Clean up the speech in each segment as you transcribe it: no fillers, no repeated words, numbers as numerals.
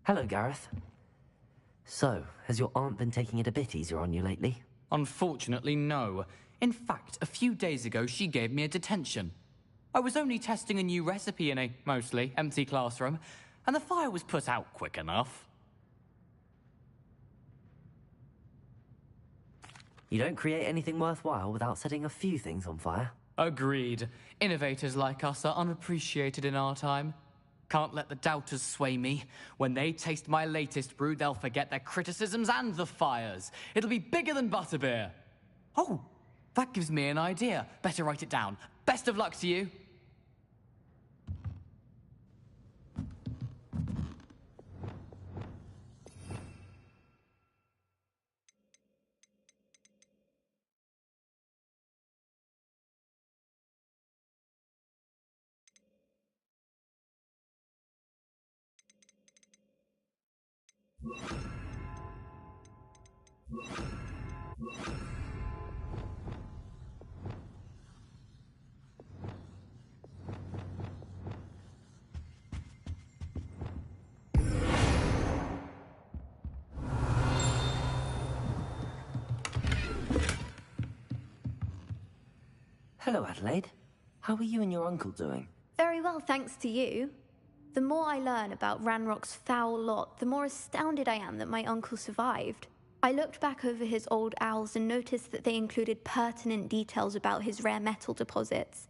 Hello, Gareth. So, has your aunt been taking it a bit easier on you lately? Unfortunately, no. In fact, a few days ago, she gave me a detention. I was only testing a new recipe in a mostly empty classroom, and the fire was put out quick enough. You don't create anything worthwhile without setting a few things on fire. Agreed. Innovators like us are unappreciated in our time. Can't let the doubters sway me. When they taste my latest brew, they'll forget their criticisms and the fires. It'll be bigger than butterbeer. Oh, that gives me an idea. Better write it down. Best of luck to you. Hello, Adelaide. How are you and your uncle doing? Very well, thanks to you. The more I learn about Ranrock's foul lot, the more astounded I am that my uncle survived. I looked back over his old owls and noticed that they included pertinent details about his rare metal deposits.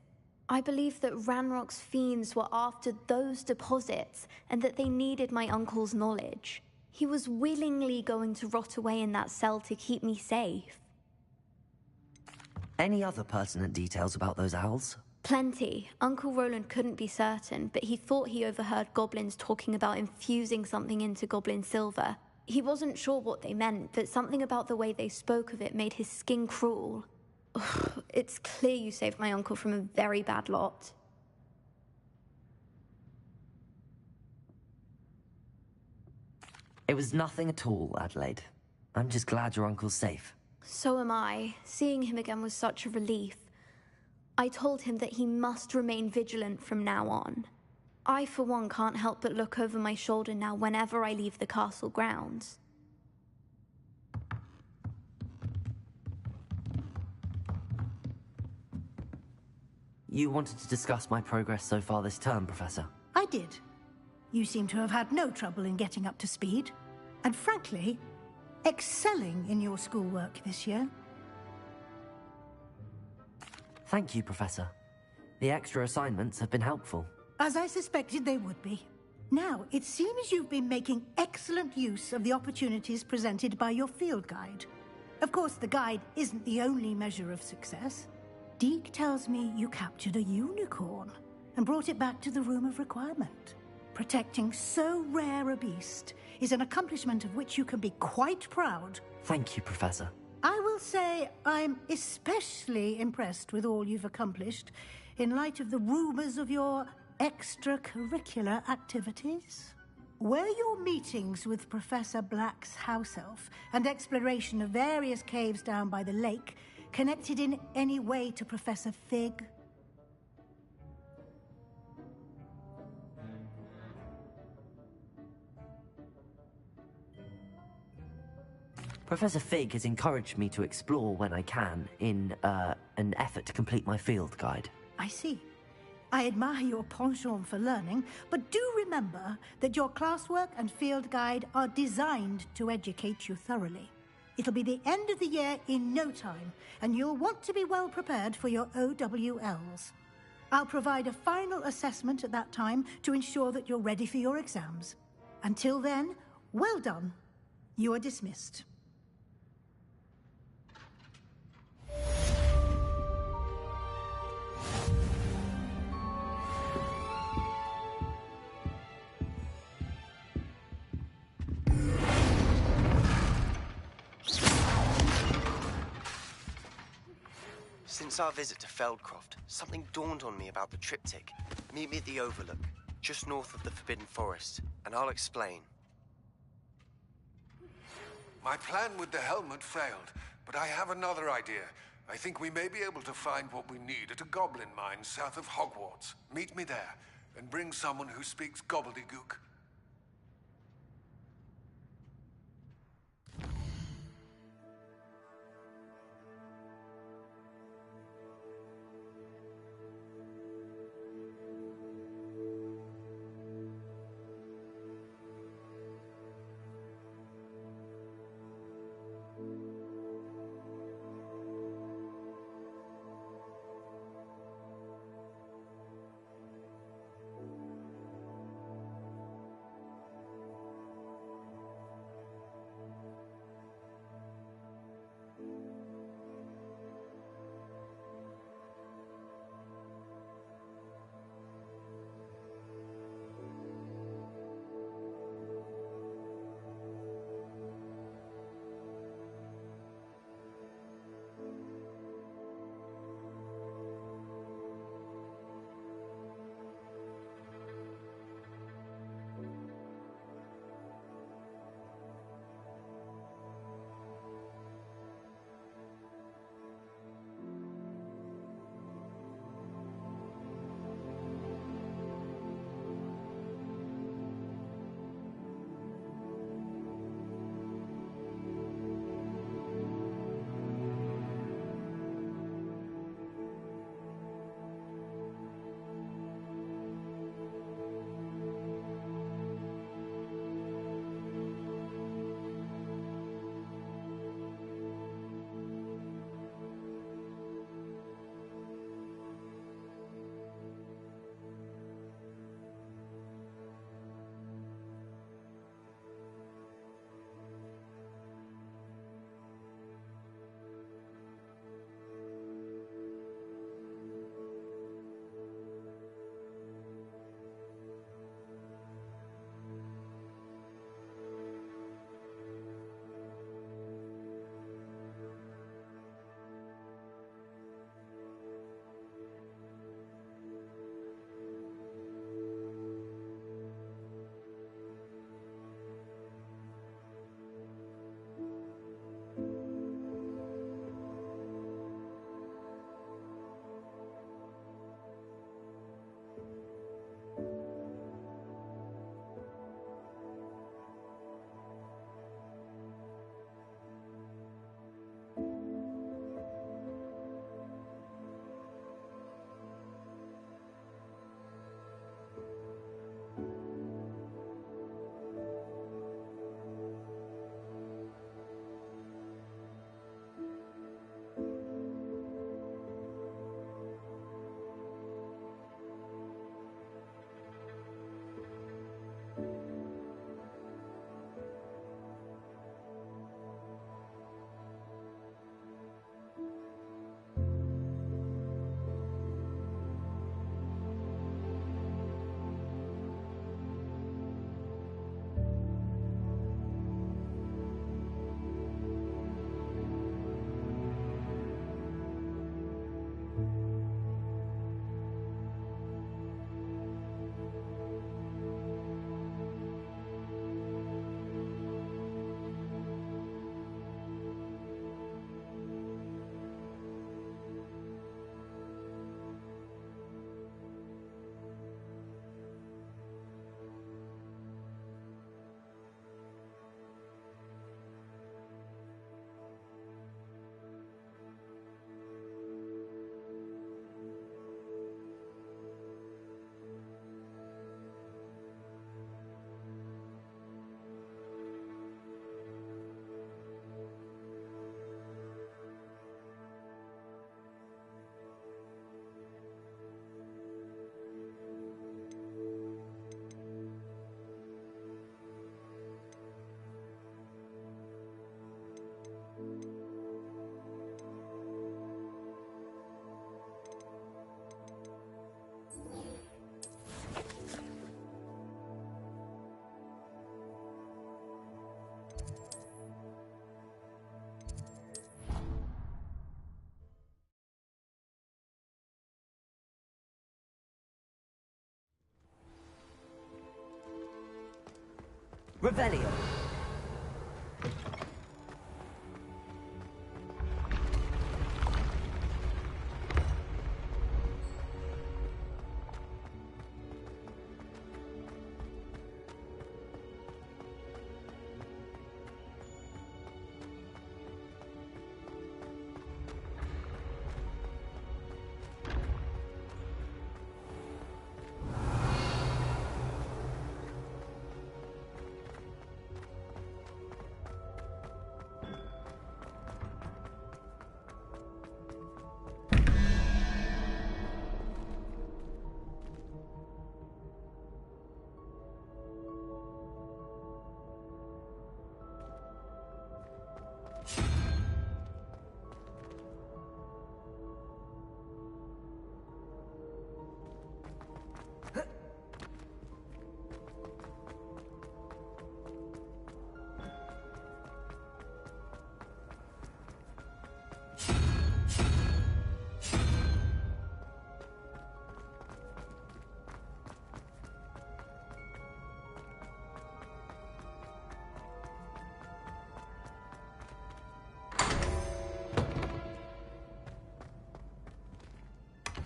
I believe that Ranrock's fiends were after those deposits and that they needed my uncle's knowledge. He was willingly going to rot away in that cell to keep me safe. Any other pertinent details about those owls? Plenty. Uncle Roland couldn't be certain, but he thought he overheard goblins talking about infusing something into goblin silver. He wasn't sure what they meant, but something about the way they spoke of it made his skin crawl. Ugh, it's clear you saved my uncle from a very bad lot. It was nothing at all, Adelaide. I'm just glad your uncle's safe. So am I. Seeing him again was such a relief. I told him that he must remain vigilant from now on. I, for one, can't help but look over my shoulder now whenever I leave the castle grounds. You wanted to discuss my progress so far this term, Professor? I did. You seem to have had no trouble in getting up to speed, and frankly, excelling in your schoolwork this year. Thank you, Professor. The extra assignments have been helpful. As I suspected they would be. Now, it seems you've been making excellent use of the opportunities presented by your field guide. Of course, the guide isn't the only measure of success. Deke tells me you captured a unicorn and brought it back to the Room of Requirement. Protecting so rare a beast is an accomplishment of which you can be quite proud. Thank you, Professor. I will say I'm especially impressed with all you've accomplished in light of the rumors of your extracurricular activities. Were your meetings with Professor Black's house elf and exploration of various caves down by the lake connected in any way to Professor Fig? Professor Fig has encouraged me to explore when I can in an effort to complete my field guide. I see. I admire your penchant for learning, but do remember that your classwork and field guide are designed to educate you thoroughly. It'll be the end of the year in no time, and you'll want to be well prepared for your OWLs. I'll provide a final assessment at that time to ensure that you're ready for your exams. Until then, well done. You are dismissed. Since our visit to Feldcroft, something dawned on me about the triptych. Meet me at the Overlook, just north of the Forbidden Forest, and I'll explain. My plan with the helmet failed, but I have another idea. I think we may be able to find what we need at a goblin mine south of Hogwarts. Meet me there, and bring someone who speaks gobbledygook. Revelio.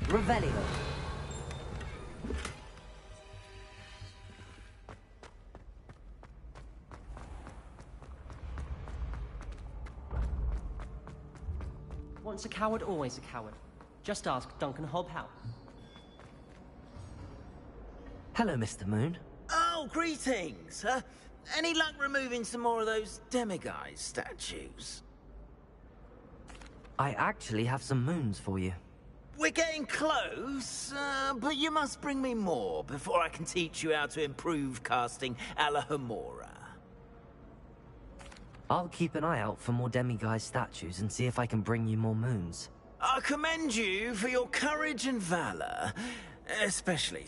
Revelio. Once a coward, always a coward. Just ask Duncan Hobhouse. Hello, Mr. Moon. Oh, greetings! Any luck removing some more of those demiguise statues? I actually have some moons for you. We're getting close, but you must bring me more before I can teach you how to improve casting a la Homora. I'll keep an eye out for more demiguise statues and see if I can bring you more moons. I commend you for your courage and valor, especially...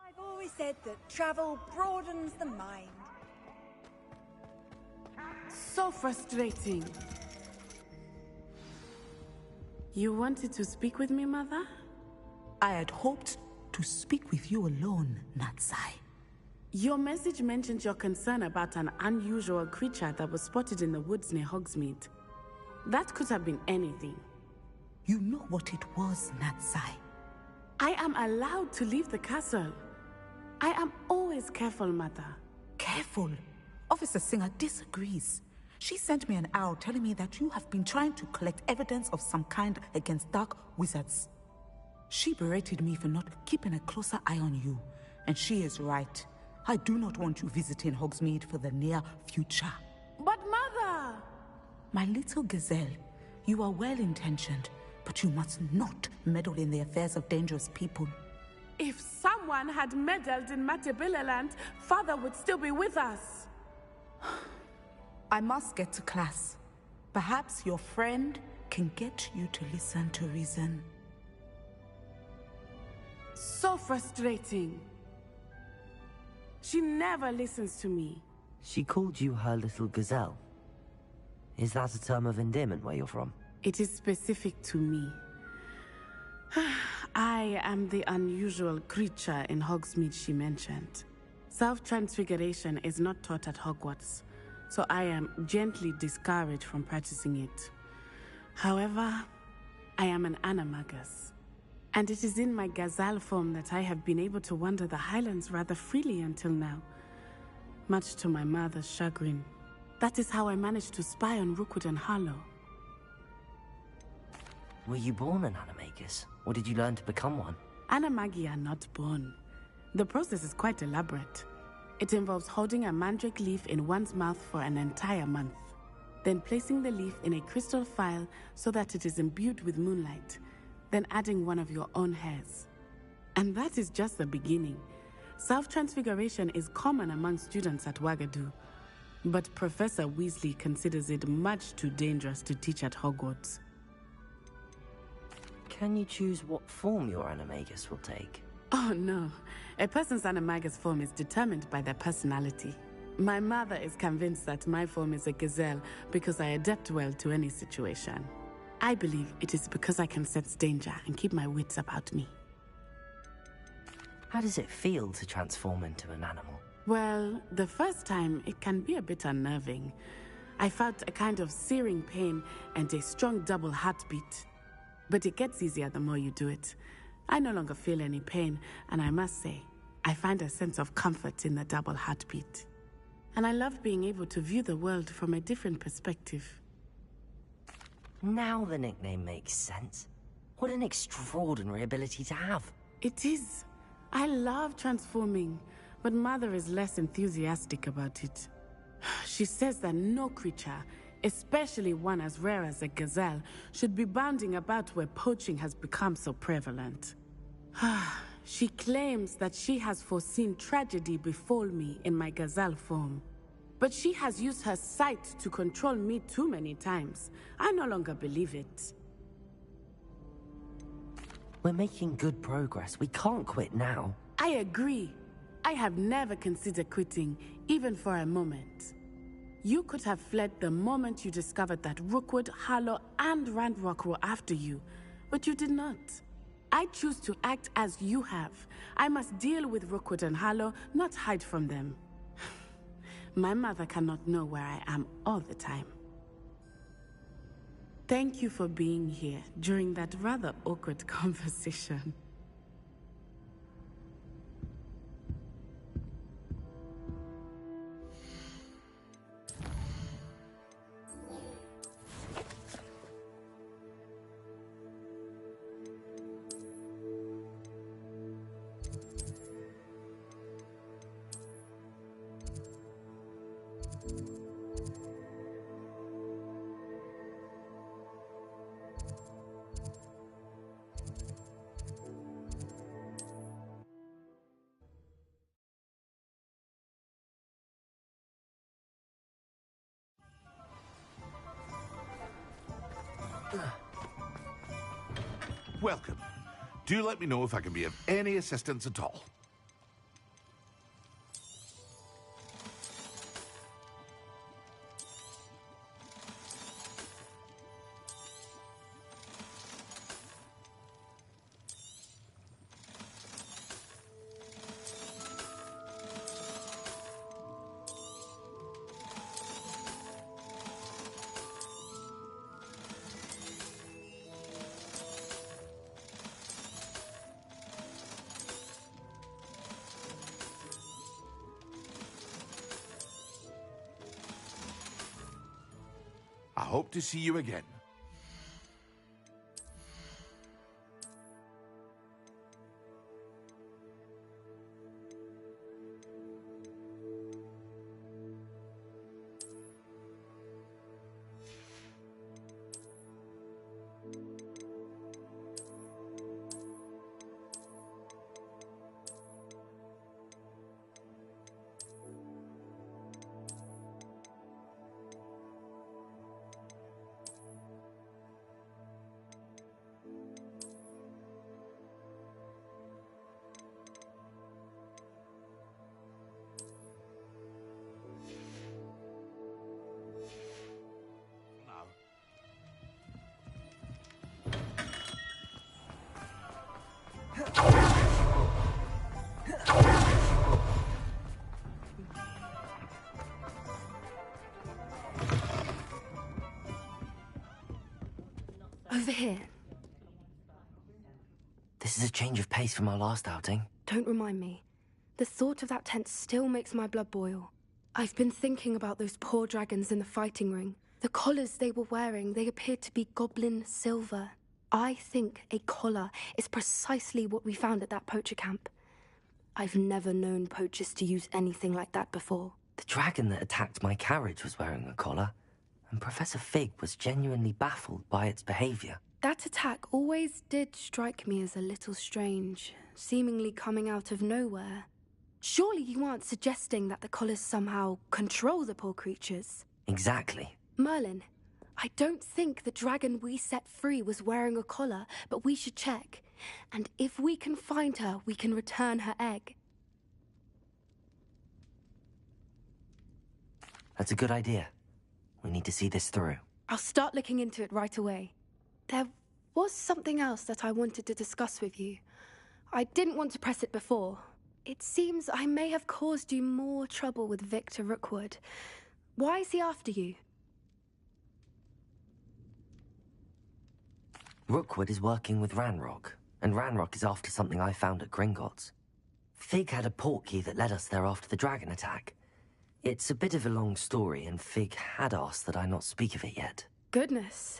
I've always said that travel broadens the mind. So frustrating. You wanted to speak with me, Mother? I had hoped to speak with you alone, Natsai. Your message mentioned your concern about an unusual creature that was spotted in the woods near Hogsmeade. That could have been anything. You know what it was, Natsai. I am allowed to leave the castle. I am always careful, Mother. Careful? Officer Singer disagrees. She sent me an owl telling me that you have been trying to collect evidence of some kind against dark wizards. She berated me for not keeping a closer eye on you, and she is right. I do not want you visiting Hogsmeade for the near future. But Mother! My little gazelle, you are well-intentioned, but you must not meddle in the affairs of dangerous people. If someone had meddled in Matabeleland, Father would still be with us. I must get to class. Perhaps your friend can get you to listen to reason. So frustrating. She never listens to me. She called you her little gazelle. Is that a term of endearment where you're from? It is specific to me. I am the unusual creature in Hogsmeade she mentioned. Self-transfiguration is not taught at Hogwarts, so I am gently discouraged from practicing it. However, I am an animagus, and it is in my gazelle form that I have been able to wander the highlands rather freely until now, much to my mother's chagrin. That is how I managed to spy on Rookwood and Harlow. Were you born an animagus, or did you learn to become one? Animagi are not born. The process is quite elaborate. It involves holding a mandrake leaf in one's mouth for an entire month, then placing the leaf in a crystal phial so that it is imbued with moonlight, then adding one of your own hairs. And that is just the beginning. Self-transfiguration is common among students at Wagadu, but Professor Weasley considers it much too dangerous to teach at Hogwarts. Can you choose what form your animagus will take? Oh no, a person's animagus form is determined by their personality. My mother is convinced that my form is a gazelle because I adapt well to any situation. I believe it is because I can sense danger and keep my wits about me. How does it feel to transform into an animal? Well, the first time it can be a bit unnerving. I felt a kind of searing pain and a strong double heartbeat. But it gets easier the more you do it. I no longer feel any pain, and I must say, I find a sense of comfort in the double heartbeat. And I love being able to view the world from a different perspective. Now the nickname makes sense. What an extraordinary ability to have. It is. I love transforming, but Mother is less enthusiastic about it. She says that no creature, especially one as rare as a gazelle, should be bounding about where poaching has become so prevalent. She claims that she has foreseen tragedy befall me in my gazelle form. But she has used her sight to control me too many times. I no longer believe it. We're making good progress. We can't quit now. I agree. I have never considered quitting, even for a moment. You could have fled the moment you discovered that Rookwood, Harlow, and Ranrock were after you, but you did not. I choose to act as you have. I must deal with Rookwood and Harlow, not hide from them. My mother cannot know where I am all the time. Thank you for being here during that rather awkward conversation. Welcome. Do let me know if I can be of any assistance at all. I hope to see you again. Over here. This is a change of pace from our last outing. Don't remind me. The thought of that tent still makes my blood boil. I've been thinking about those poor dragons in the fighting ring. The collars they were wearing, they appeared to be goblin silver. I think a collar is precisely what we found at that poacher camp. I've never known poachers to use anything like that before. The dragon that attacked my carriage was wearing a collar, and Professor Fig was genuinely baffled by its behavior. That attack always did strike me as a little strange, seemingly coming out of nowhere. Surely you aren't suggesting that the collars somehow control the poor creatures? Exactly. Merlin, I don't think the dragon we set free was wearing a collar, but we should check. And if we can find her, we can return her egg. That's a good idea. We need to see this through. I'll start looking into it right away. There was something else that I wanted to discuss with you. I didn't want to press it before. It seems I may have caused you more trouble with Victor Rookwood. Why is he after you? Rookwood is working with Ranrock, and Ranrock is after something I found at Gringotts. Fig had a portkey that led us there after the dragon attack. It's a bit of a long story, and Fig had asked that I not speak of it yet. Goodness.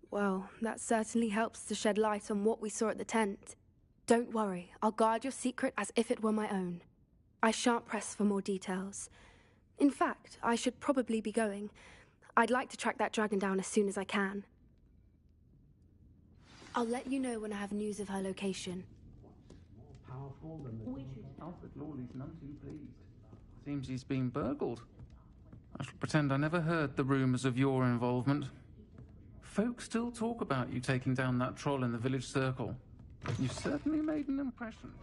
Well, that certainly helps to shed light on what we saw at the tent. Don't worry, I'll guard your secret as if it were my own. I shan't press for more details. In fact, I should probably be going. I'd like to track that dragon down as soon as I can. I'll let you know when I have news of her location. More powerful than the Alfred Lawley's none too pleased. Seems he's been burgled. I shall pretend I never heard the rumours of your involvement. Folk still talk about you taking down that troll in the village circle. You've certainly made an impression.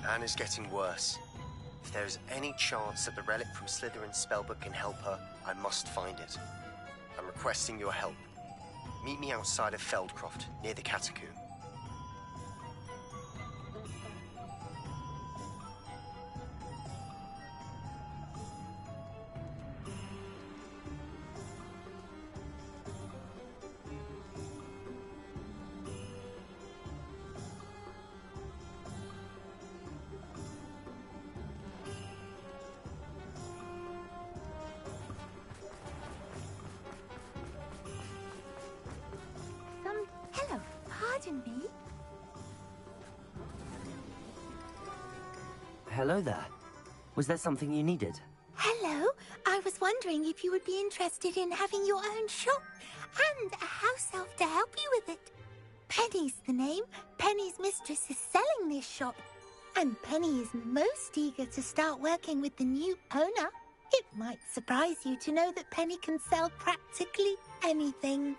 Anne is getting worse. If there is any chance that the relic from Slytherin's spellbook can help her, I must find it. I'm requesting your help. Meet me outside of Feldcroft, near the catacomb. Hello, pardon me? Hello there. Was there something you needed? Hello, I was wondering if you would be interested in having your own shop and a house elf to help you with it. Penny's the name. Penny's mistress is selling this shop. And Penny is most eager to start working with the new owner. It might surprise you to know that Penny can sell practically anything.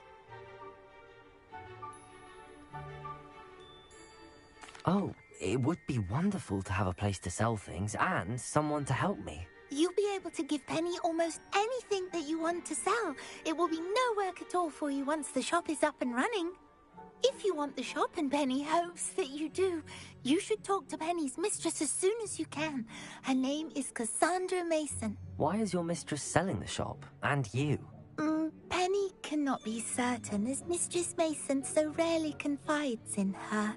Oh, it would be wonderful to have a place to sell things and someone to help me. You'll be able to give Penny almost anything that you want to sell. It will be no work at all for you once the shop is up and running. If you want the shop and Penny hopes that you do, you should talk to Penny's mistress as soon as you can. Her name is Cassandra Mason. Why is your mistress selling the shop? And you? Penny cannot be certain, as Mistress Mason so rarely confides in her.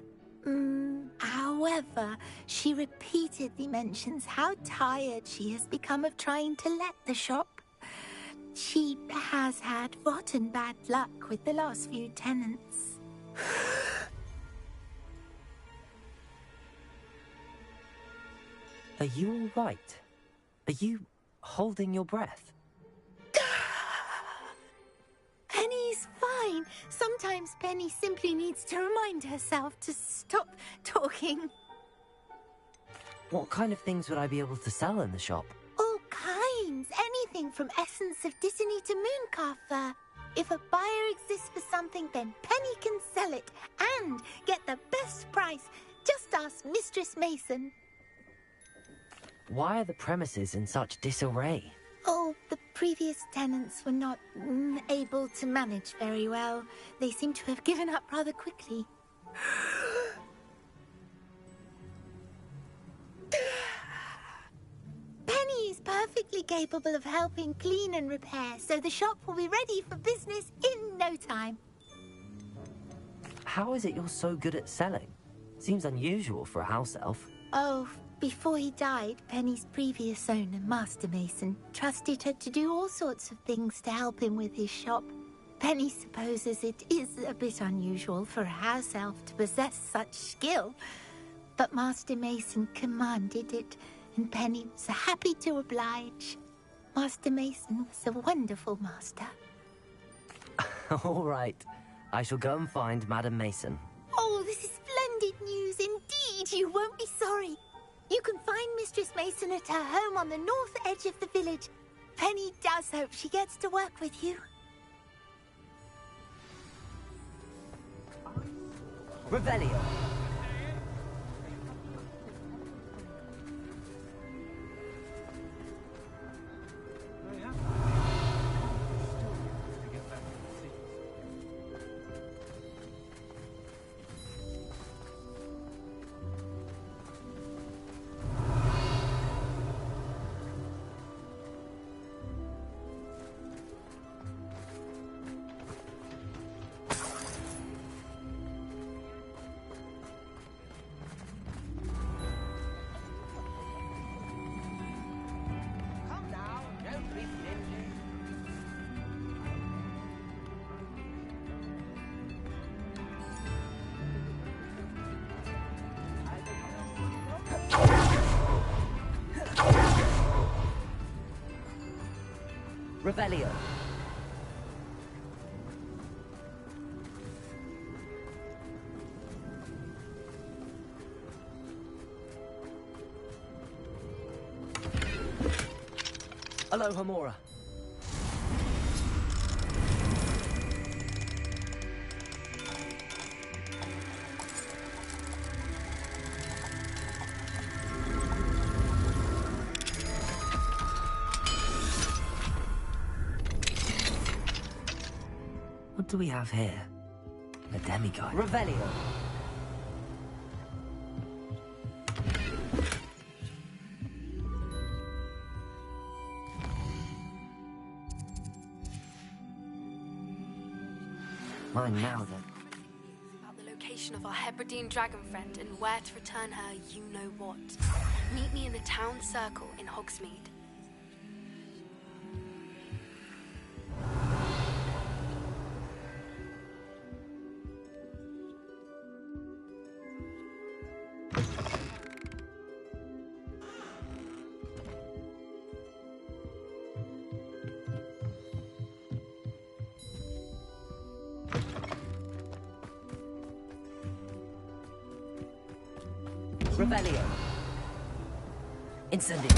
However, she repeatedly mentions how tired she has become of trying to let the shop. She has had rotten bad luck with the last few tenants. Are you all right? Are you holding your breath? Penny's fine. Sometimes Penny simply needs to remind herself to stop talking. What kind of things would I be able to sell in the shop? All kinds. everything from essence of Dittany to mooncalf fur. If a buyer exists for something, then Penny can sell it and get the best price. Just ask Mistress Mason. Why are the premises in such disarray? Oh, the previous tenants were not able to manage very well. They seem to have given up rather quickly. Penny is perfectly capable of helping clean and repair, so the shop will be ready for business in no time. How is it you're so good at selling? Seems unusual for a house elf. Oh, before he died, Penny's previous owner, Master Mason, trusted her to do all sorts of things to help him with his shop. Penny supposes it is a bit unusual for a house elf to possess such skill, but Master Mason commanded it, and Penny was happy to oblige. Master Mason was a wonderful master. All right. I shall go and find Madam Mason. Oh, this is splendid news indeed. You won't be sorry. You can find Mistress Mason at her home on the north edge of the village. Penny does hope she gets to work with you. Revelio. Revelio. Hello, Hamora. What do we have here? A demigod. Revelio. Mine now, then. About the location of our Hebridean dragon friend and where to return her you-know-what. Meet me in the town circle in Hogsmeade. Revelio. Incendio.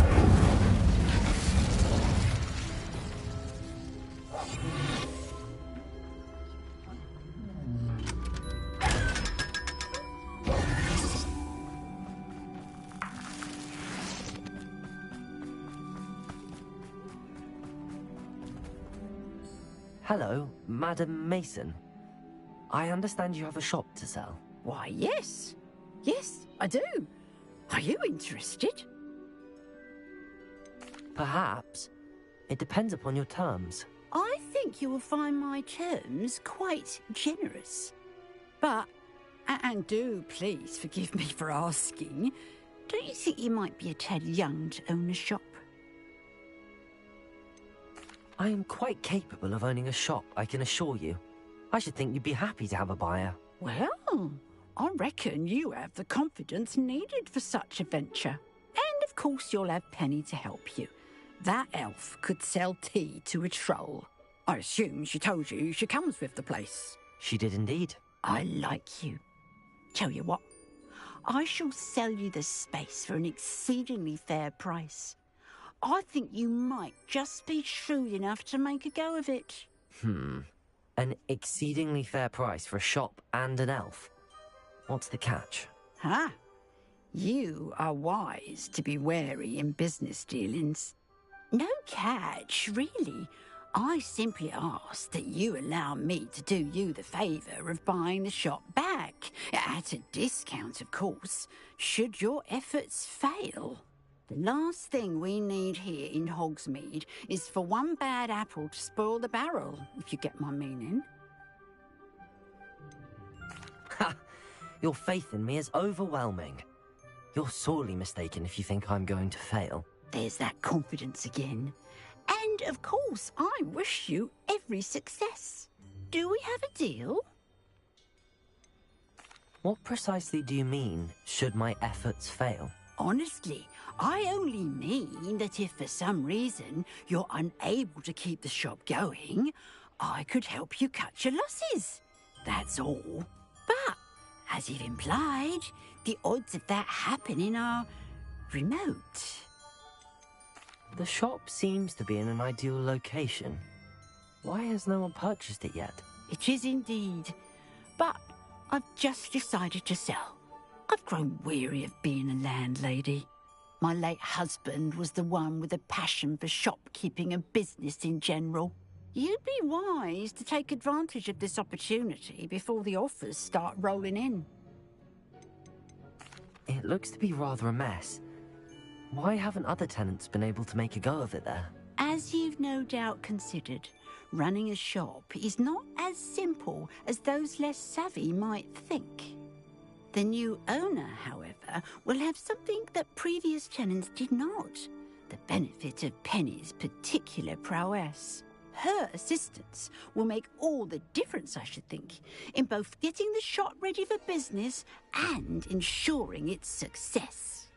Hello, Madam Mason. I understand you have a shop to sell. Why, yes. Yes, I do. Are you interested? Perhaps. It depends upon your terms. I think you will find my terms quite generous. But, and do please forgive me for asking, don't you think you might be a tad young to own a shop? I am quite capable of owning a shop, I can assure you. I should think you'd be happy to have a buyer. Well, I reckon you have the confidence needed for such a venture. And of course you'll have Penny to help you. That elf could sell tea to a troll. I assume she told you she comes with the place. She did indeed. I like you. Tell you what, I shall sell you the space for an exceedingly fair price. I think you might just be shrewd enough to make a go of it. An exceedingly fair price for a shop and an elf. What's the catch? Huh? You are wise to be wary in business dealings. No catch, really. I simply ask that you allow me to do you the favour of buying the shop back, at a discount, of course, should your efforts fail. The last thing we need here in Hogsmeade is for one bad apple to spoil the barrel, if you get my meaning. Ha! Your faith in me is overwhelming. You're sorely mistaken if you think I'm going to fail. There's that confidence again. And, of course, I wish you every success. Do we have a deal? What precisely do you mean, should my efforts fail? Honestly, I only mean that if for some reason you're unable to keep the shop going, I could help you cut your losses. That's all. But, as you've implied, the odds of that happening are remote. The shop seems to be in an ideal location. Why has no one purchased it yet? It is indeed. But I've just decided to sell. I've grown weary of being a landlady. My late husband was the one with a passion for shopkeeping and business in general. You'd be wise to take advantage of this opportunity before the offers start rolling in. It looks to be rather a mess. Why haven't other tenants been able to make a go of it there? As you've no doubt considered, running a shop is not as simple as those less savvy might think. The new owner, however, will have something that previous tenants did not. The benefit of Penny's particular prowess. Her assistance will make all the difference, I should think, in both getting the shop ready for business and ensuring its success.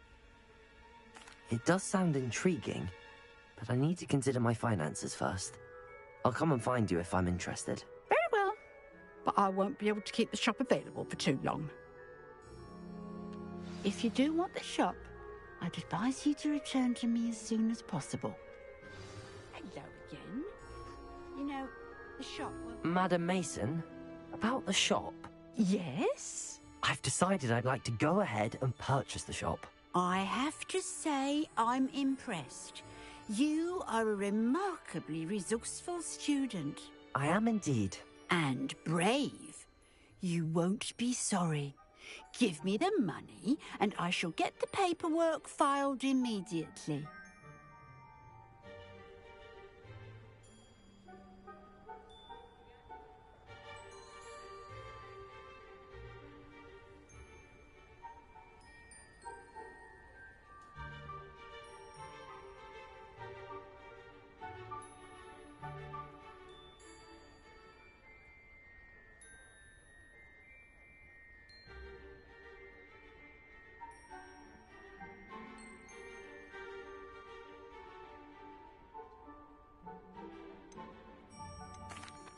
It does sound intriguing, but I need to consider my finances first. I'll come and find you if I'm interested. Very well, but I won't be able to keep the shop available for too long. If you do want the shop, I'd advise you to return to me as soon as possible. Hello again. You know, the shop... Madam Mason, about the shop? Yes? I've decided I'd like to go ahead and purchase the shop. I have to say I'm impressed. You are a remarkably resourceful student. I am indeed. And brave. You won't be sorry. Give me the money, and I shall get the paperwork filed immediately.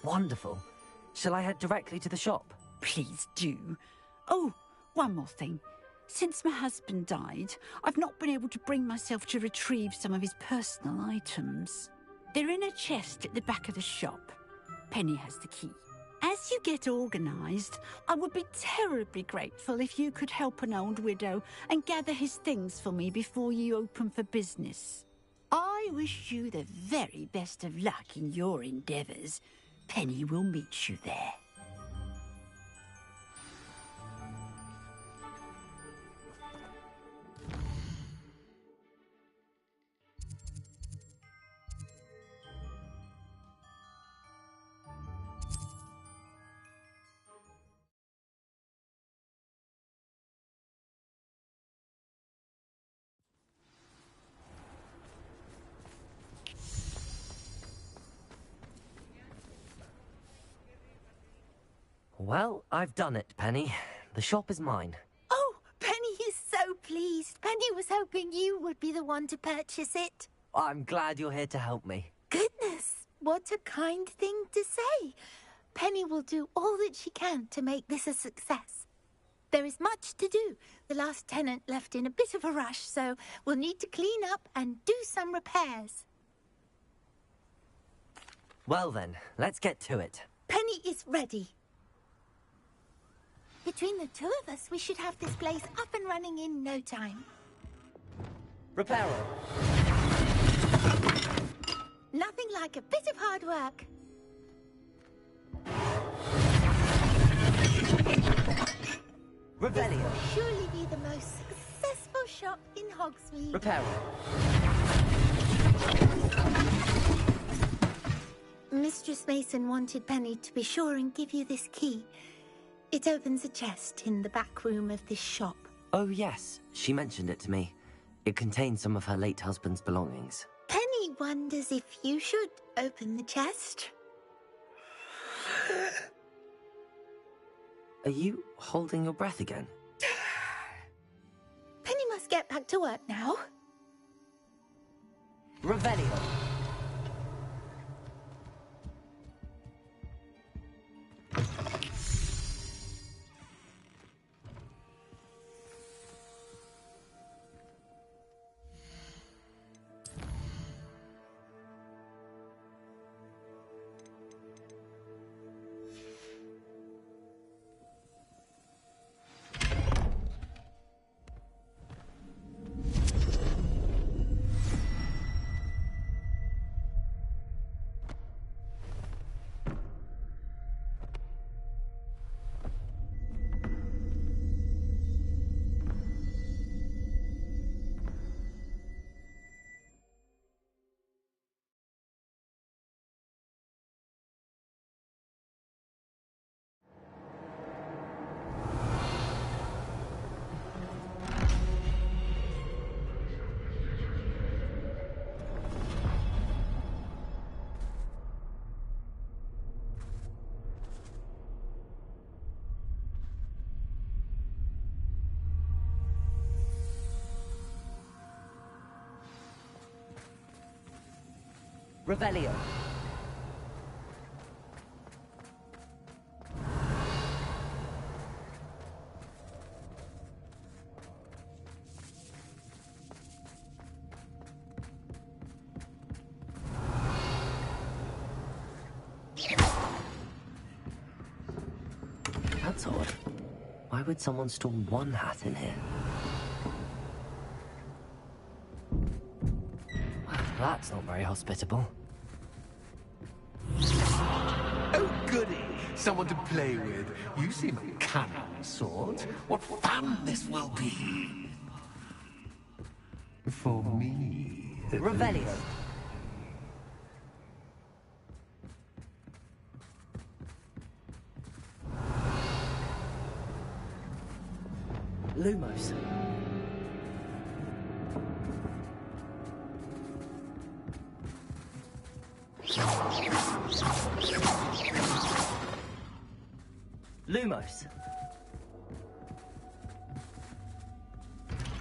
Wonderful. Shall I head directly to the shop? Please do. Oh, one more thing. Since my husband died, I've not been able to bring myself to retrieve some of his personal items. They're in a chest at the back of the shop. Penny has the key. As you get organised, I would be terribly grateful if you could help an old widow and gather his things for me before you open for business. I wish you the very best of luck in your endeavours. Penny will meet you there. Well, I've done it, Penny. The shop is mine. Oh, Penny is so pleased. Penny was hoping you would be the one to purchase it. I'm glad you're here to help me. Goodness, what a kind thing to say. Penny will do all that she can to make this a success. There is much to do. The last tenant left in a bit of a rush, so we'll need to clean up and do some repairs. Well then, let's get to it. Penny is ready. Between the two of us, we should have this place up and running in no time. Reparo. Nothing like a bit of hard work. Revelio. This will surely be the most successful shop in Hogsmeade. Reparo. Mistress Mason wanted Penny to be sure and give you this key. It opens a chest in the back room of this shop. Oh yes, she mentioned it to me. It contains some of her late husband's belongings. Penny wonders if you should open the chest. Are you holding your breath again? Penny must get back to work now. Revelio. Revelio. That's odd. Why would someone store one hat in here? Well, that's not very hospitable. Oh, goody! Someone to play with. You seem a cunning sort. What fun this will be! For me. Revelio. Lumos. Lumos.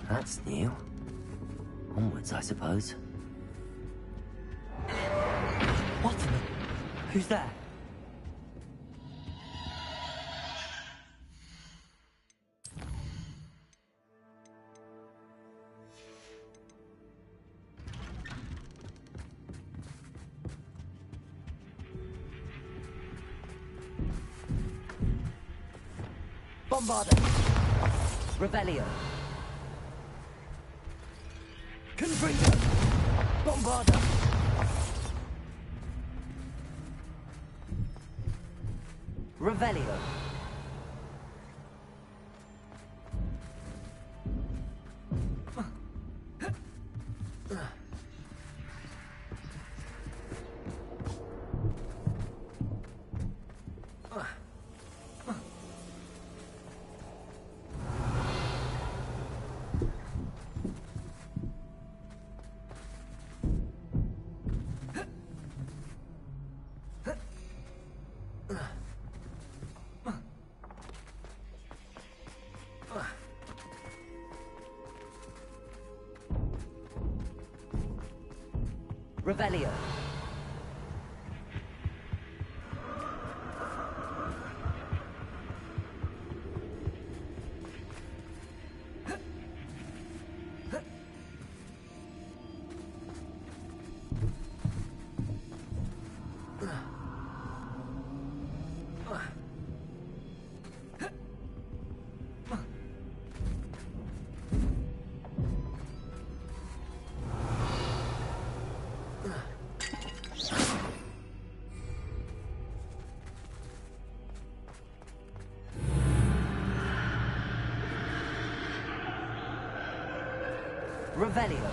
That's new. Onwards, I suppose. What in the... Who's there? Bombarda. Revelio. Confringo. Bombarda. Revelio. Revelio. Revelio.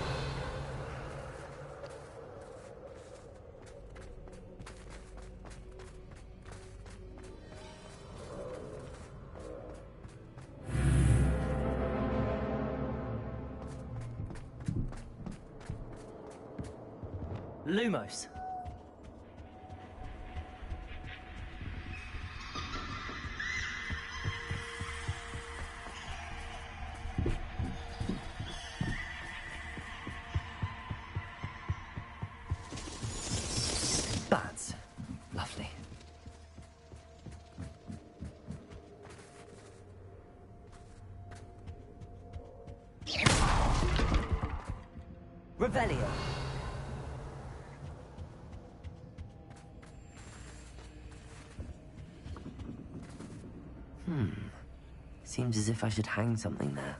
Lumos. Bats. Lovely. Revelio. Seems as if I should hang something there.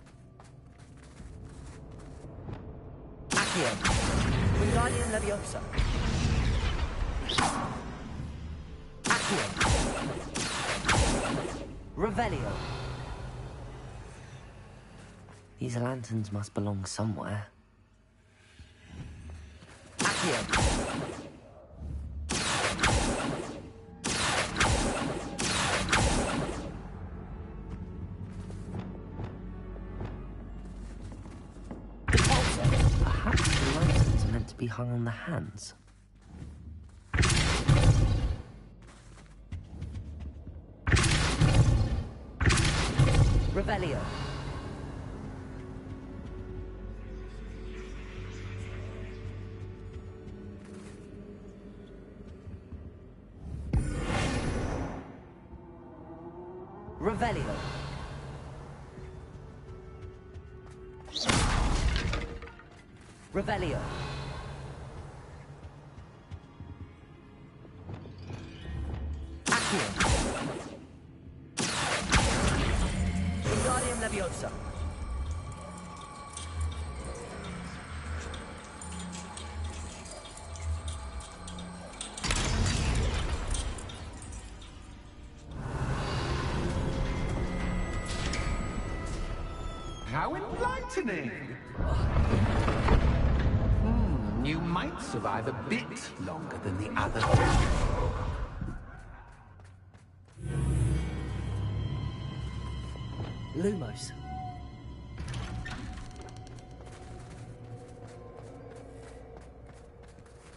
Accio. Wingardium Leviosa. Accio. Revelio. These lanterns must belong somewhere. Accio. Be hung on the hands. Revelio. Revelio. Revelio. Wingardium Leviosa. How enlightening! You might survive a bit longer than the others. Lumos.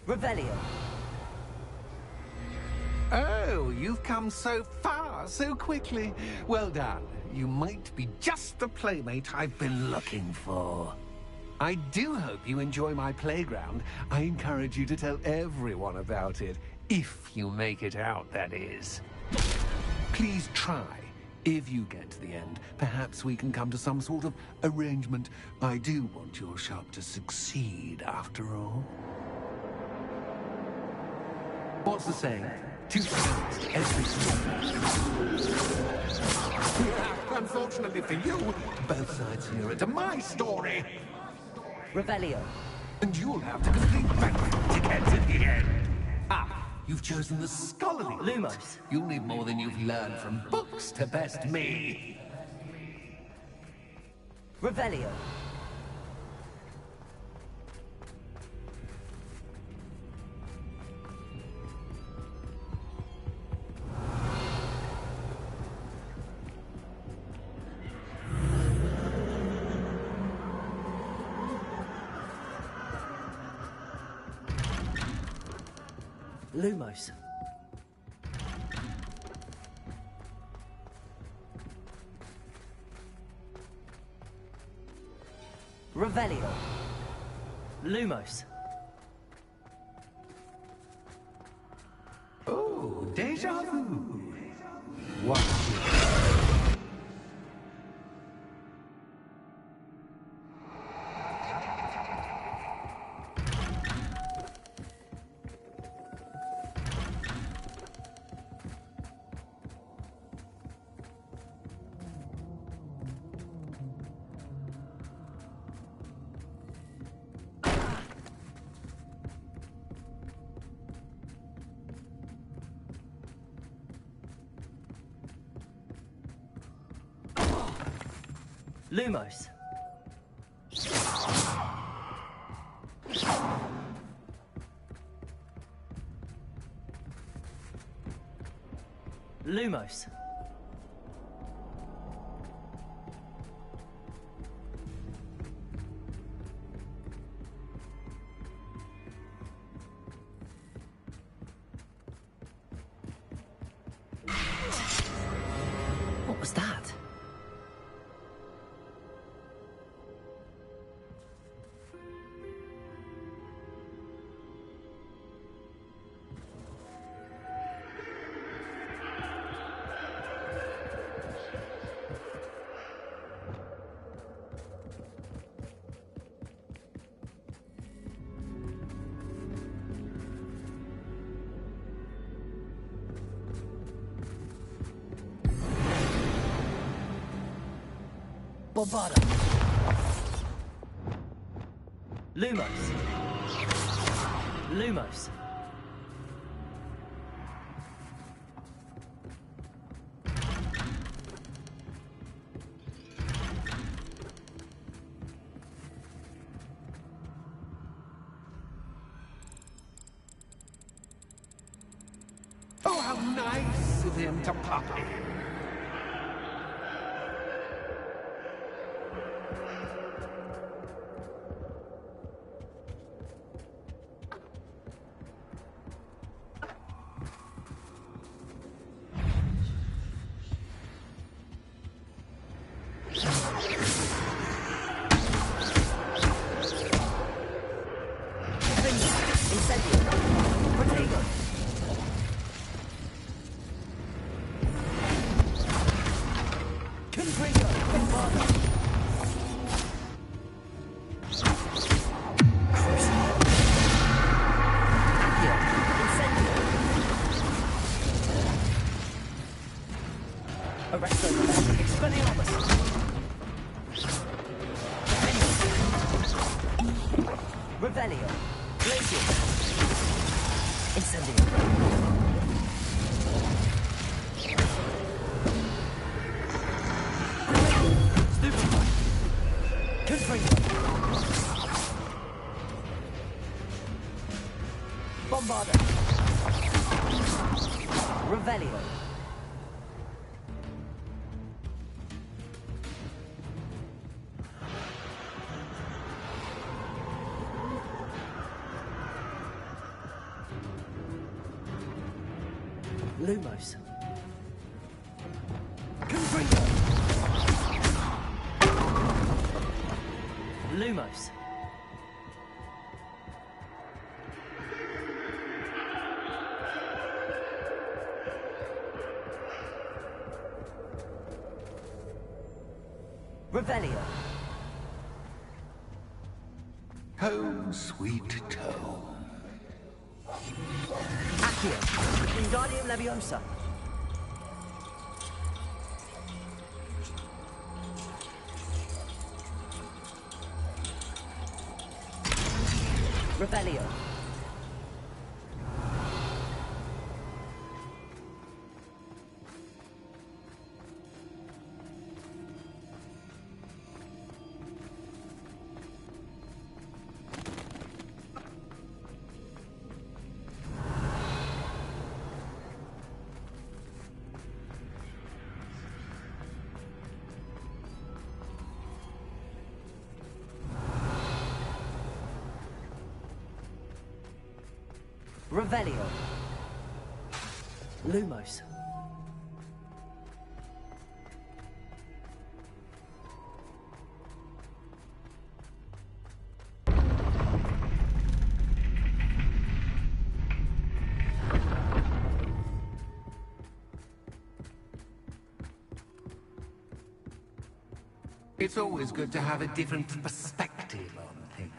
Revelio. Oh, you've come so far, so quickly. Well done. You might be just the playmate I've been looking for. I do hope you enjoy my playground. I encourage you to tell everyone about it. If you make it out, that is. Please try. If you get to the end, perhaps we can come to some sort of arrangement. I do want your shop to succeed, after all. What's the saying? 2 pounds to every single. Unfortunately for you, both sides hear it to my story. Revelio. And you'll have to complete battle to get to the end. Ah, you've chosen the scholarly route. Lumos. You'll need more than you've learned from books to best me. Revelio. Lumos. Revelio. Lumos. Oh, déjà vu. What? Lumos. Lumos. What was that? Bombarda. Lumos. Lumos. Oh, how nice of him to pop in. Revelio. Glacial. Incendio. Stupefy. Confringo. Bombarda. Revelio. Lumos. Confringo. Lumos. Revelio. Home, sweet home. Accio. Wingardium Leviosa. Revelio. Revelio. Lumos. It's always good to have a different perspective on things.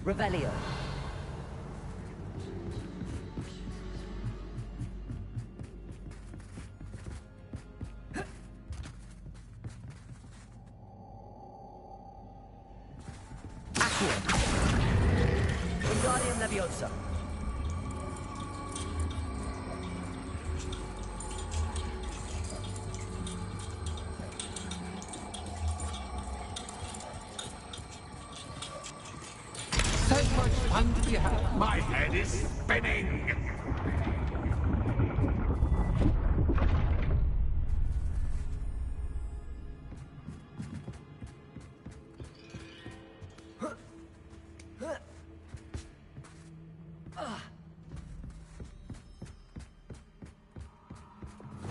Revelio. Wingardium Leviosa. So much fun to be had. My head is spinning.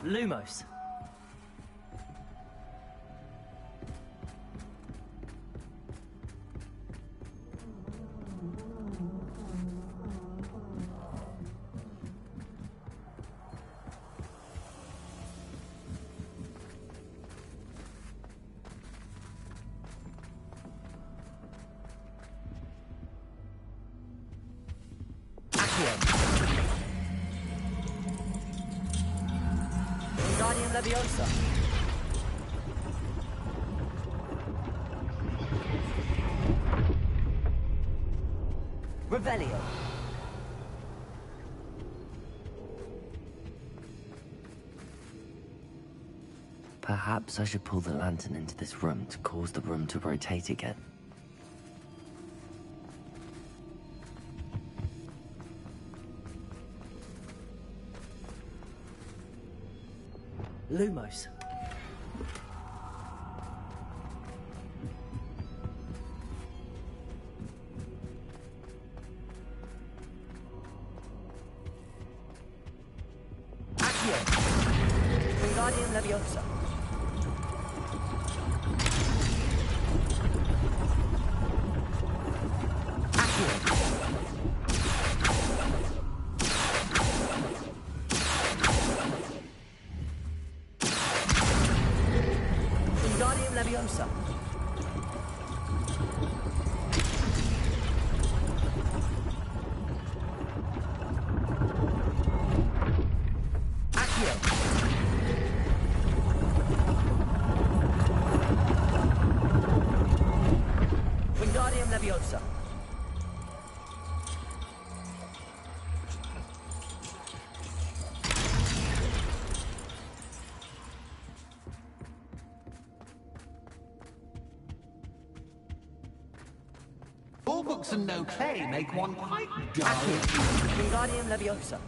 Lumos. Wingardium Leviosa. Revelio. Perhaps I should pull the lantern into this room to cause the room to rotate again. Lumos. Accio. Wingardium Leviosa. Wingardium Leviosa. Accio. Wingardium Leviosa. All books and no clay make one quite dull. Wingardium Leviosa.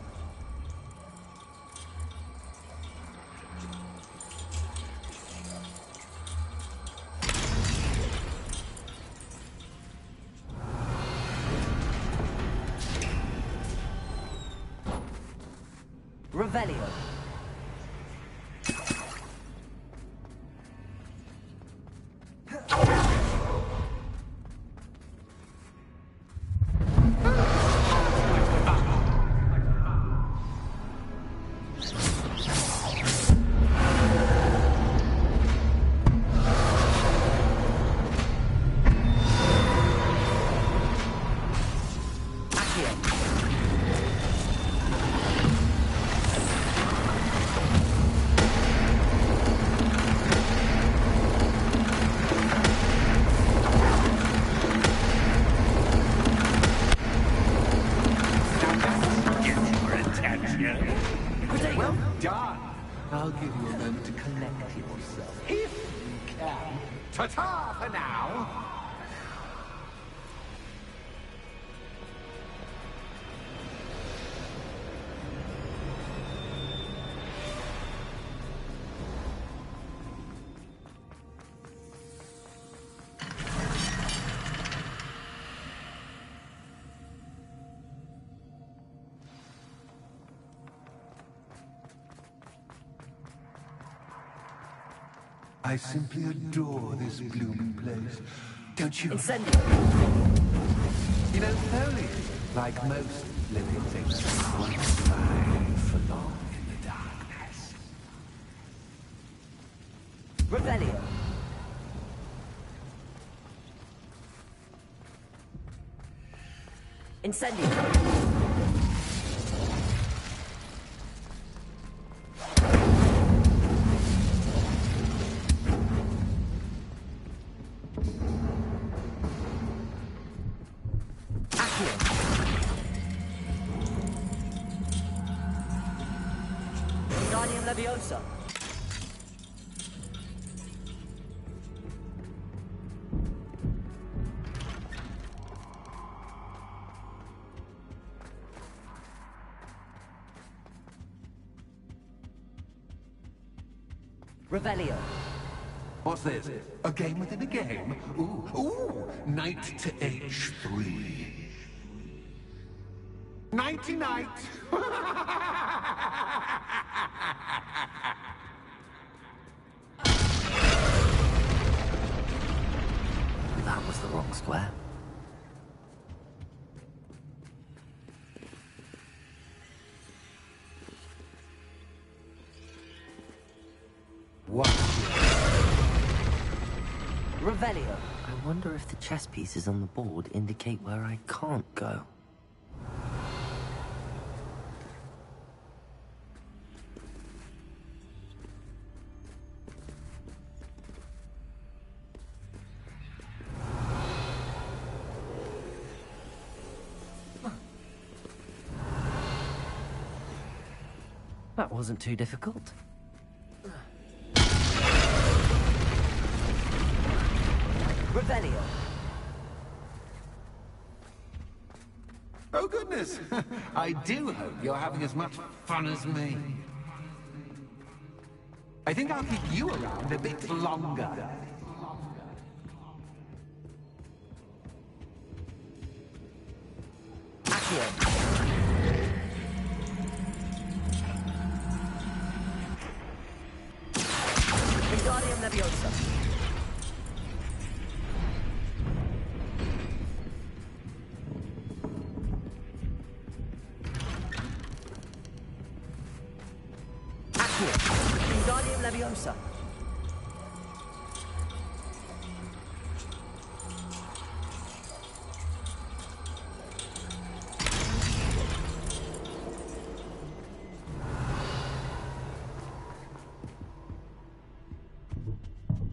Revelio. Well done. I'll give you a moment to collect yourself, if you can. Ta-ta for now. I simply adore this blooming place. Don't you? Incendio. You know, foliage, like most living things, won't survive for long in the darkness. Revelio. Incendio. Guardian Leviosa. Revelio. What's this? A game within a game? Ooh, knight to h3. Nighty-night! That was the wrong square. What? Revelio. I wonder if the chess pieces on the board indicate where I can't go. That wasn't too difficult. Revelio. Oh, goodness! I do hope you're having as much fun as me. I think I'll keep you around a bit longer. Accio. Wingardium Leviosa. Accio. Wingardium Leviosa.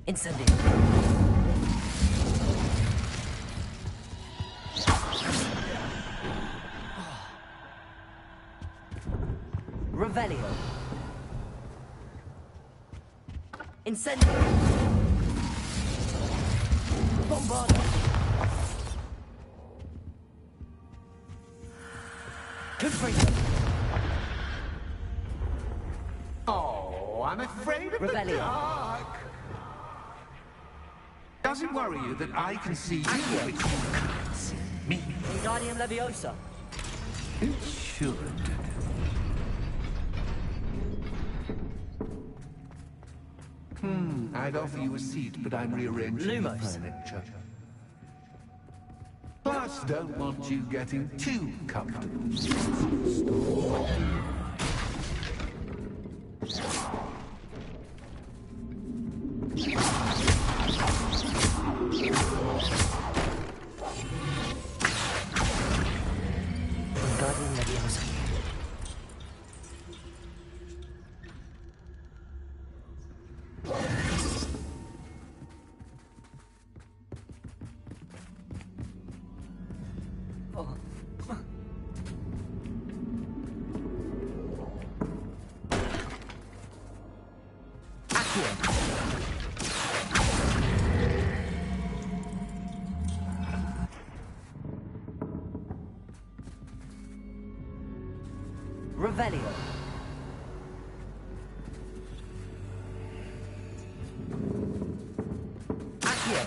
Incendio. Revelio. Incendio. Bombarda. Confringo. Oh, I'm afraid of Revelio. the dark. Does it worry you that I can see you, but you can't see me? Wingardium Leviosa. It should. I'd offer you a seat, but I'm rearranging the Lumos. furniture. Plus, don't want you getting too comfortable. Wingardium Leviosa. Revelio. Accio.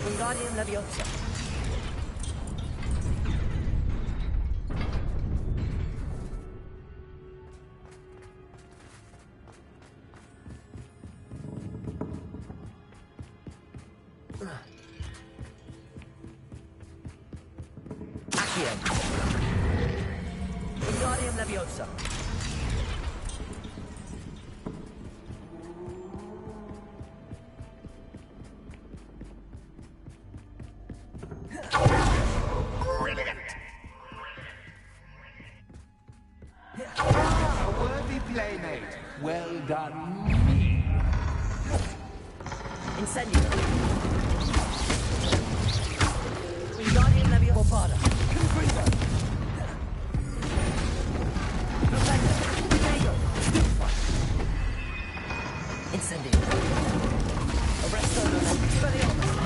Wingardium Leviosa. Accio. Wingardium Leviosa. Brilliant! done me. Incendio. Wingardium Leviosa. Bombarda. Confringo. Profendo. Diego. Stupefy. Incendio. Arresto. Expelliarmus.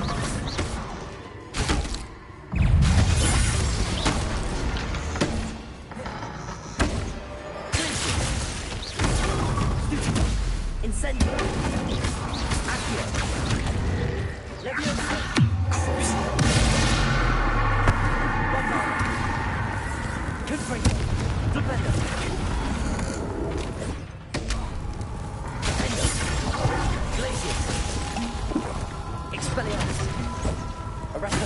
Incendio. Accio. Leviosa. Bombarda. Confringo. Defendo. Defendo. Glacius. Expelliarmus. Arresto.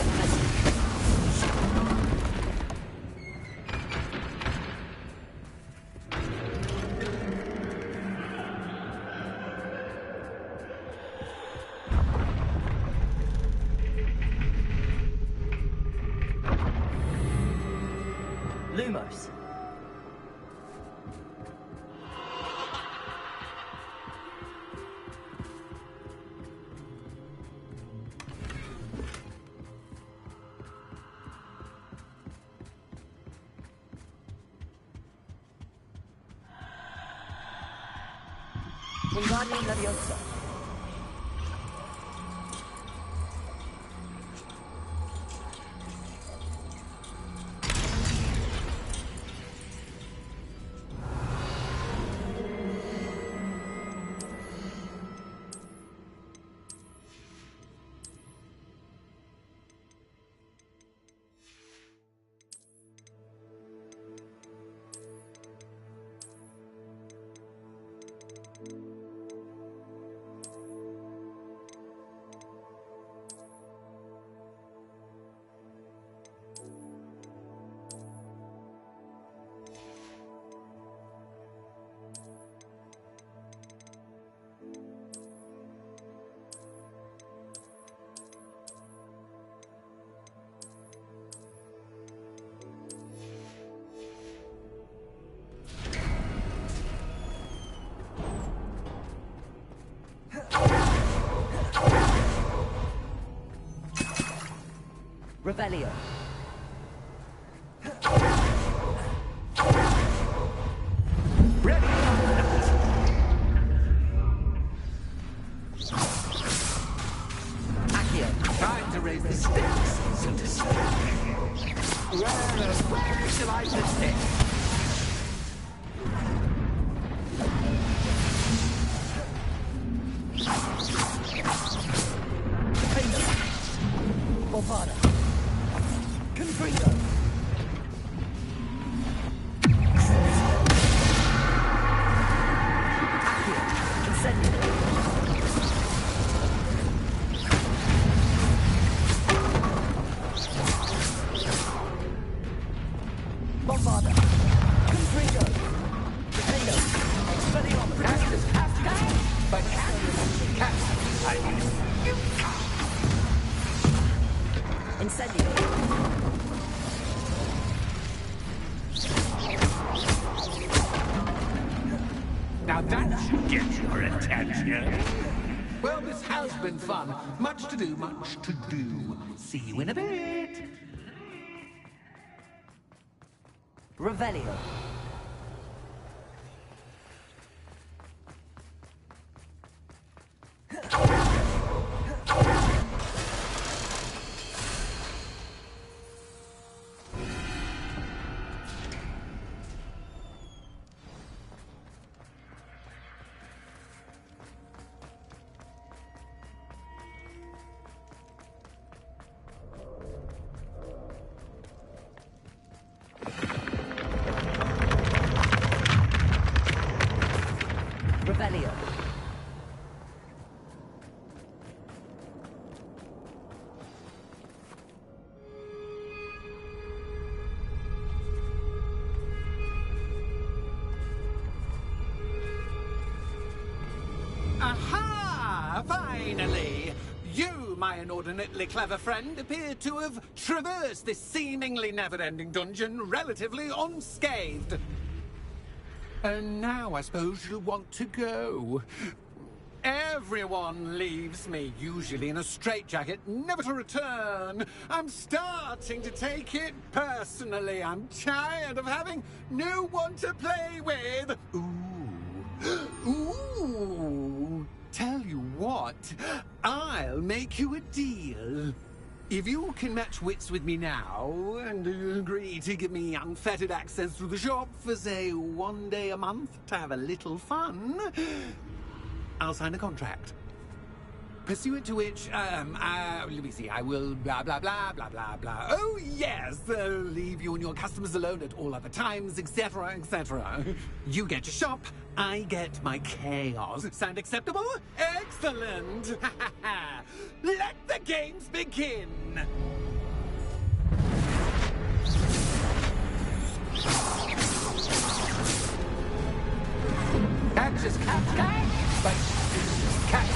Lumos. Wingardium Leviosa. Revelio. Ready? Accio. Time to raise the stakes, so to speak. Where shall I put it? Bombarda. Confringo. Accio. Incendio. Bombarda. Confringo. Defendo. Expelliarmus. Cactus, but cactus, I mean. Incendio. Now that should get your attention. Well, this has been fun. Much to do, much to do. See you in a bit. Revelio. Revelio. Aha! Finally! You, my inordinately clever friend, appear to have traversed this seemingly never-ending dungeon relatively unscathed. And now I suppose you'll want to go. Everyone leaves me, usually in a straitjacket, never to return. I'm starting to take it personally. I'm tired of having no one to play with. Ooh. Tell you what, I'll make you a deal. If you can match wits with me now, and agree to give me unfettered access to the shop for, say, 1 day a month to have a little fun, I'll sign a contract. Pursuant to which, let me see, I will blah, blah, blah, blah, blah, blah. Oh, yes, leave you and your customers alone at all other times, etc., etc. You get your shop, I get my chaos. Sound acceptable? Excellent! Let the games begin! Catch is catch, but catch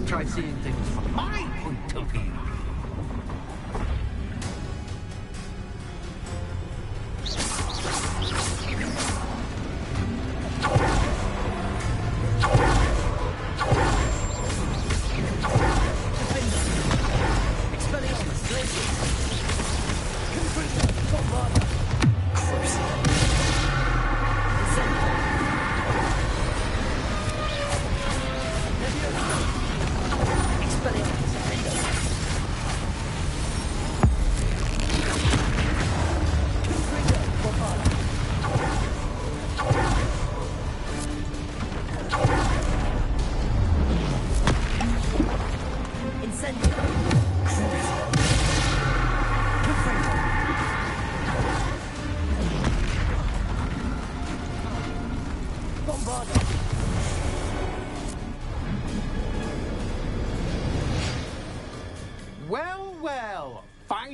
Try seeing things from my point of view.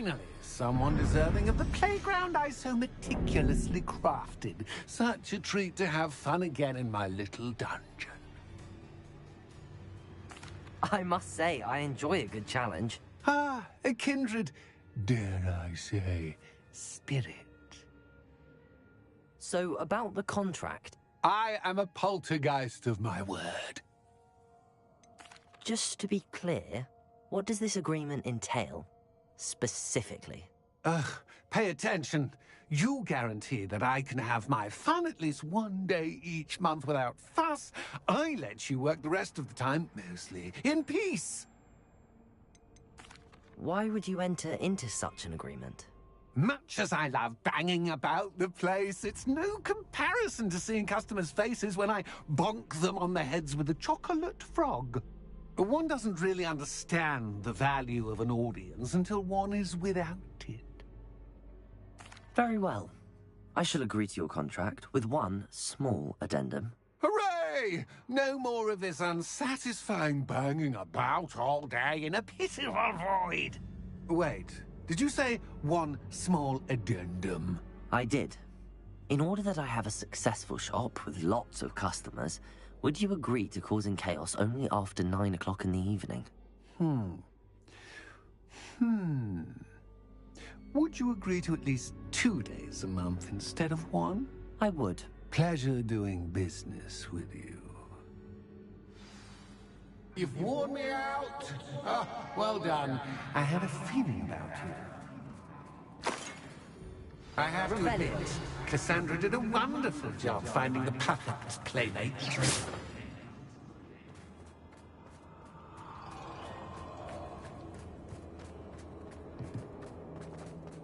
Finally, someone deserving of the playground I so meticulously crafted. Such a treat to have fun again in my little dungeon. I must say, I enjoy a good challenge. Ah, a kindred, dare I say, spirit. So, about the contract. I am a poltergeist of my word. Just to be clear, what does this agreement entail, specifically? Pay attention. You guarantee that I can have my fun at least one day each month without fuss. I let you work the rest of the time, mostly in peace. Why would you enter into such an agreement? Much as I love banging about the place, it's no comparison to seeing customers' faces when I bonk them on the heads with a chocolate frog. One doesn't really understand the value of an audience until one is without it. Very well. I shall agree to your contract with one small addendum. Hooray! No more of this unsatisfying banging about all day in a pitiful void. Wait, did you say one small addendum? I did. In order that I have a successful shop with lots of customers, would you agree to causing chaos only after 9 o'clock in the evening? Would you agree to at least 2 days a month instead of one? I would. Pleasure doing business with you. You've worn me out. Well done. I had a feeling about you. I have to admit, Cassandra did a wonderful job finding the perfect playmate.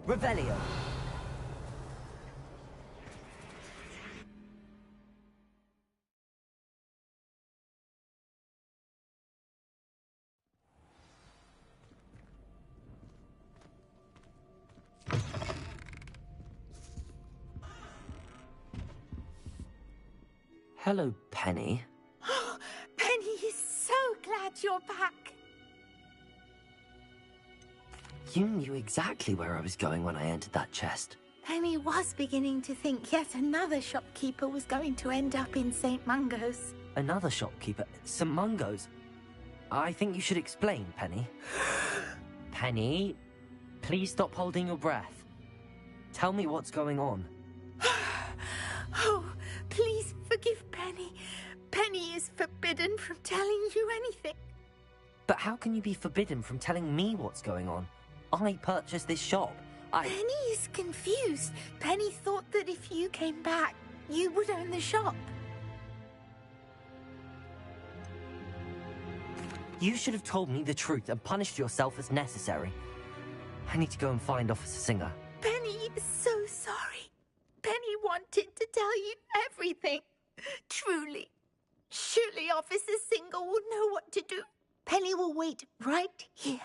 Revelio. Hello, Penny. Penny is so glad you're back. You knew exactly where I was going when I entered that chest. Penny was beginning to think yet another shopkeeper was going to end up in St. Mungo's. Another shopkeeper? St. Mungo's? I think you should explain, Penny. Penny, please stop holding your breath. Tell me what's going on. Oh, please forgive Penny. Penny is forbidden from telling you anything. But how can you be forbidden from telling me what's going on? I purchased this shop. Penny is confused. Penny thought that if you came back, you would own the shop. You should have told me the truth and punished yourself as necessary. I need to go and find Officer Singer. Penny is so sorry. Penny wanted to tell you everything. Truly. Surely Officer Singer will know what to do. Penny will wait right here.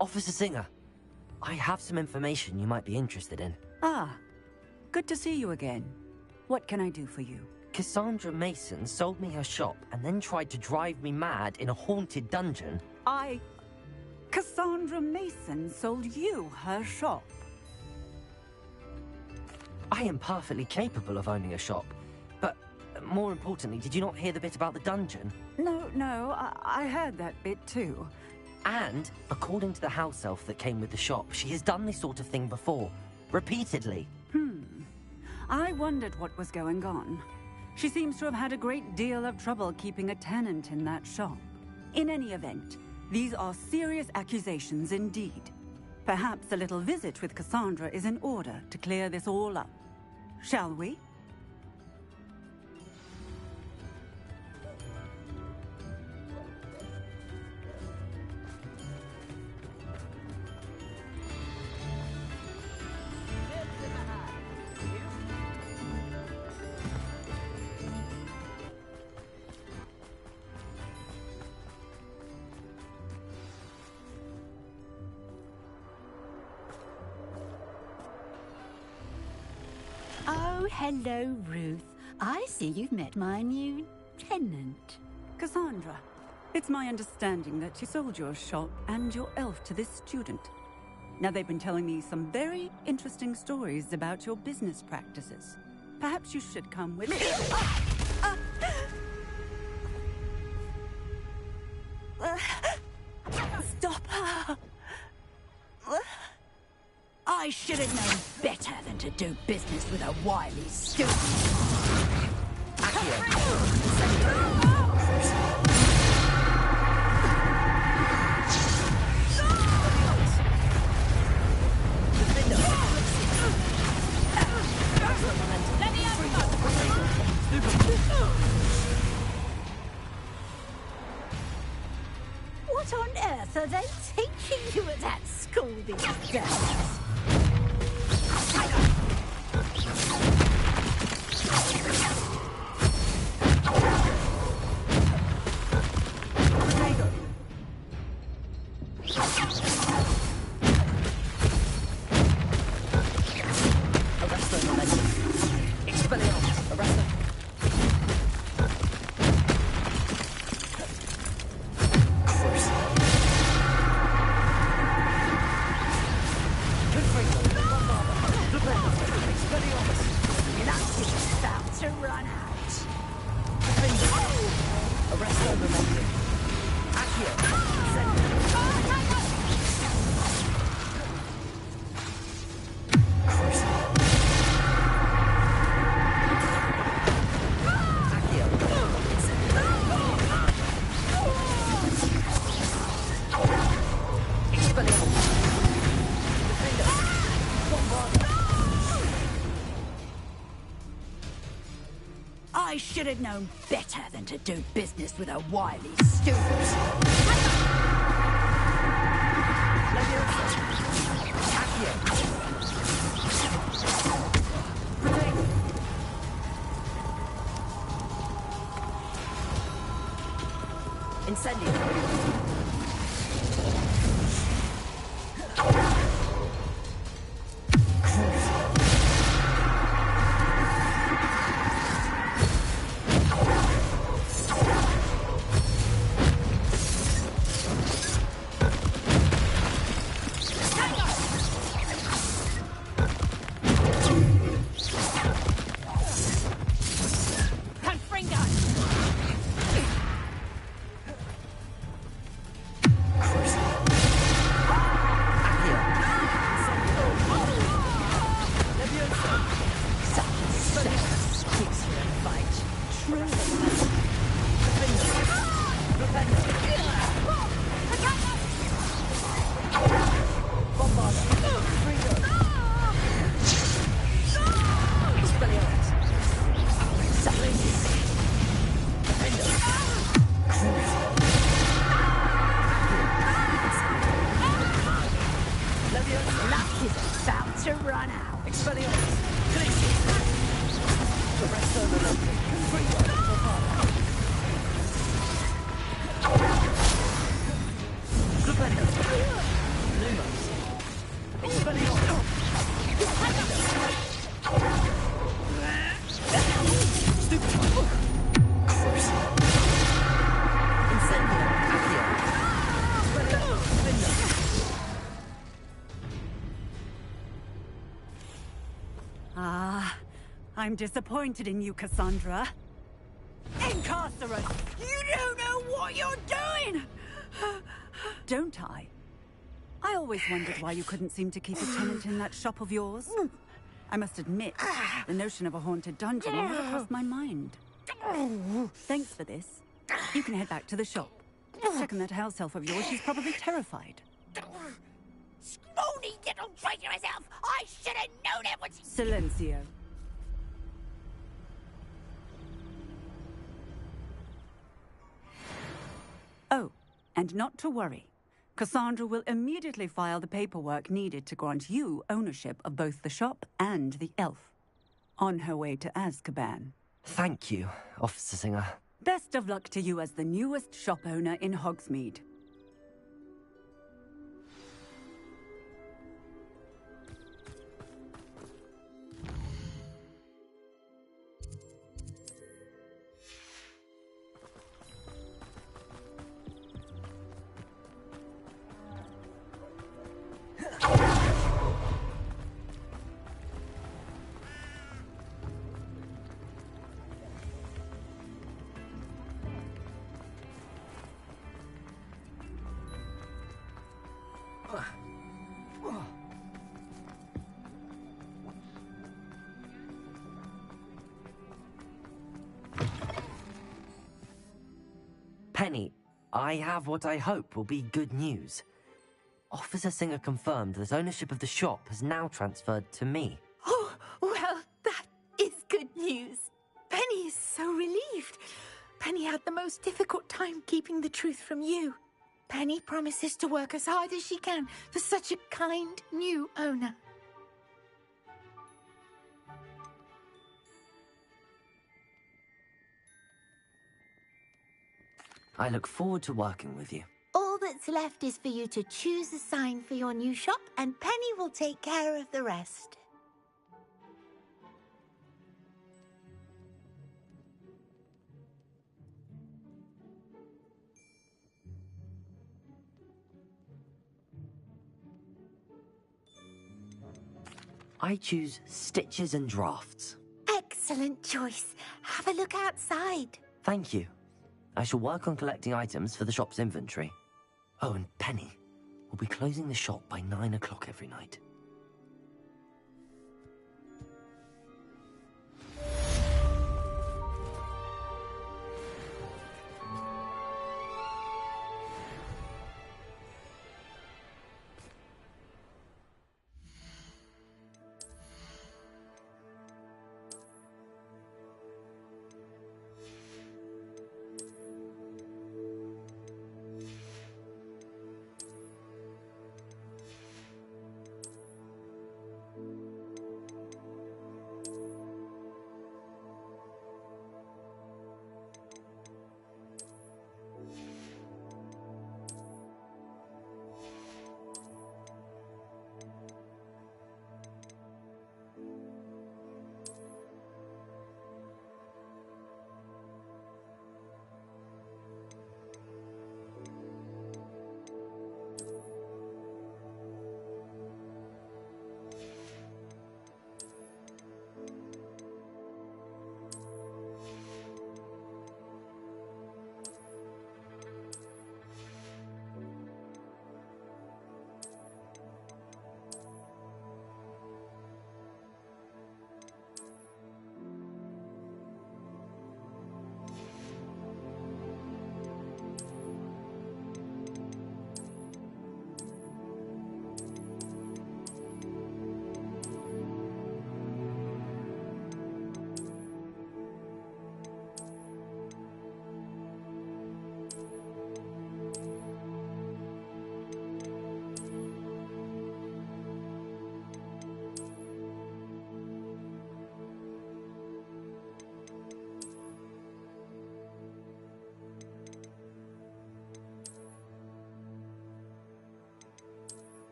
Officer Singer, I have some information you might be interested in. Ah, good to see you again. What can I do for you? Cassandra Mason sold me her shop and then tried to drive me mad in a haunted dungeon. Cassandra Mason sold you her shop? I am perfectly capable of owning a shop, but more importantly, did you not hear the bit about the dungeon? No, I heard that bit too. And, according to the house elf that came with the shop, she has done this sort of thing before. Repeatedly. I wondered what was going on. She seems to have had a great deal of trouble keeping a tenant in that shop. In any event, these are serious accusations indeed. Perhaps a little visit with Cassandra is in order to clear this all up. Shall we? Oh, hello, Ruth. I see you've met my new tenant. Cassandra, it's my understanding that you sold your shop and your elf to this student. Now, they've been telling me some very interesting stories about your business practices. Perhaps you should come with me. Stop her! I should have known better than to do business with a wily student. What on earth are they teaching you at that school these days? I should have known better than to do business with a wily student. Incendio. I'm disappointed in you, Cassandra. Incarcerate! You don't know what you're doing! Don't I? I always wondered why you couldn't seem to keep a tenant in that shop of yours. I must admit, the notion of a haunted dungeon never crossed my mind. Thanks for this. You can head back to the shop. Check on that house elf of yours. She's probably terrified. Scrawny little traitorous elf! I should have known it was... Silencio. Oh, and not to worry. Cassandra will immediately file the paperwork needed to grant you ownership of both the shop and the elf. On her way to Azkaban. Thank you, Officer Singer. Best of luck to you as the newest shop owner in Hogsmeade. Penny, I have what I hope will be good news. Officer Singer confirmed that ownership of the shop has now transferred to me. Oh, well, that is good news. Penny is so relieved. Penny had the most difficult time keeping the truth from you. Penny promises to work as hard as she can for such a kind new owner. I look forward to working with you. All that's left is for you to choose a sign for your new shop, and Penny will take care of the rest. I choose Stitches and Drafts. Excellent choice. Have a look outside. Thank you. I shall work on collecting items for the shop's inventory. Oh, and Penny, we'll be closing the shop by 9 o'clock every night.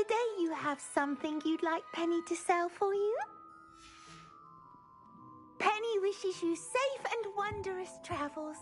Today you have something you'd like Penny to sell for you? Penny wishes you safe and wondrous travels.